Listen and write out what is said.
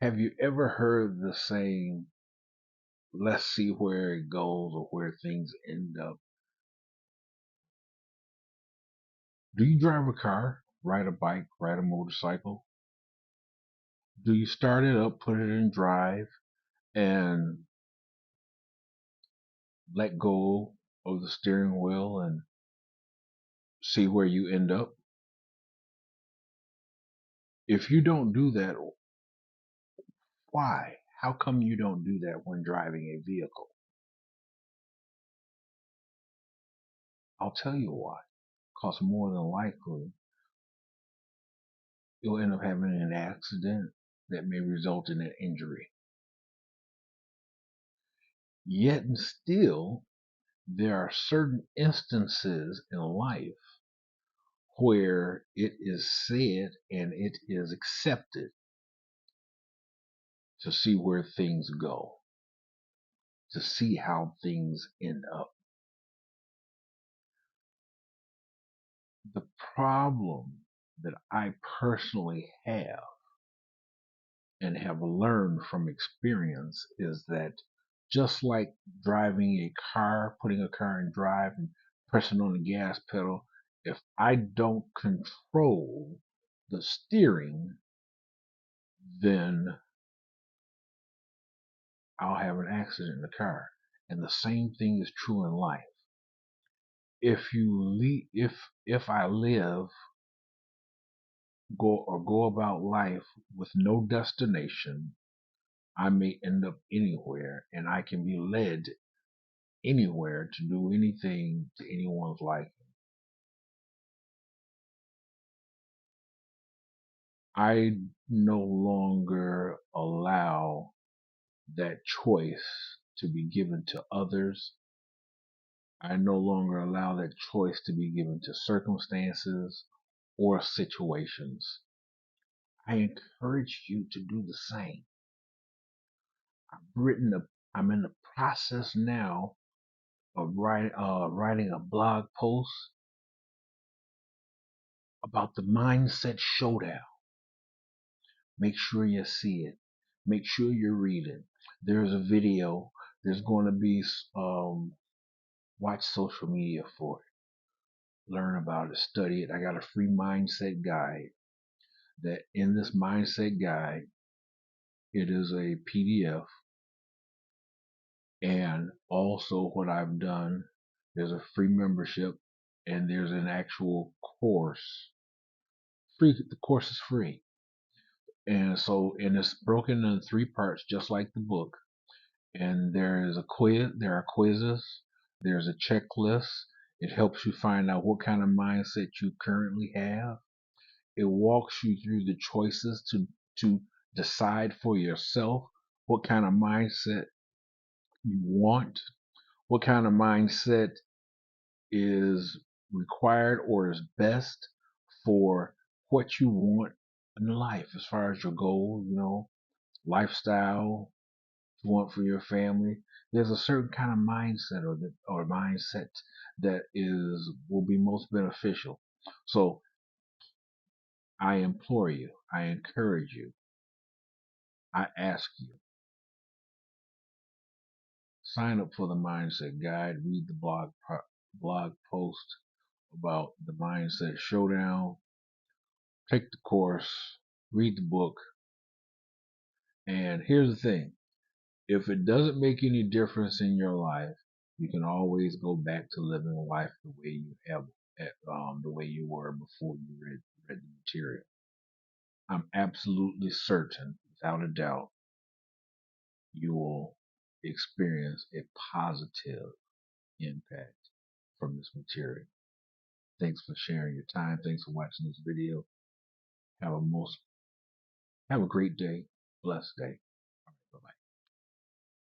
Have you ever heard the saying, let's see where it goes or where things end up? Do you drive a car, ride a bike, ride a motorcycle? Do you start it up, put it in drive, and let go of the steering wheel and see where you end up? If you don't do that, why? How come you don't do that when driving a vehicle? I'll tell you why. Because more than likely, you'll end up having an accident that may result in an injury. Yet and still, there are certain instances in life where it is said and it is accepted to see where things go, to see how things end up. The problem that I personally have and have learned from experience is that just like driving a car, putting a car in drive and pressing on the gas pedal, if I don't control the steering, then I'll have an accident in the car. And the same thing is true in life. If I live go about life with no destination, I may end up anywhere, and I can be led anywhere to do anything to anyone's liking. I no longer allow that choice to be given to others. I no longer allow that choice to be given to circumstances or situations. I encourage you to do the same. I'm in the process now of writing a blog post about the mindset showdown. Make sure you see it. Make sure you read it. There's a video. There's going to be watch social media for it. Learn about it. Study it. I got a free mindset guide. That in this mindset guide, it is a PDF, and also what I've done. There's a free membership, and there's an actual course. Free. The course is free, and it's broken into three parts, just like the book. And there is a quiz. There are quizzes. There's a checklist. It helps you find out what kind of mindset you currently have. It walks you through the choices to decide for yourself what kind of mindset you want, what kind of mindset is required or is best for what you want in life as far as your goals, lifestyle you want for your family. There's a certain kind of mindset or mindset that is will be most beneficial. So I implore you, I encourage you, I ask you, sign up for the mindset guide, read the blog post about the mindset showdown, take the course, read the book. And here's the thing, if it doesn't make any difference in your life, you can always go back to living life the way you have, the way you were before you read the material. I'm absolutely certain, without a doubt, you will experience a positive impact from this material. Thanks for sharing your time. Thanks for watching this video. Have a great day, blessed day.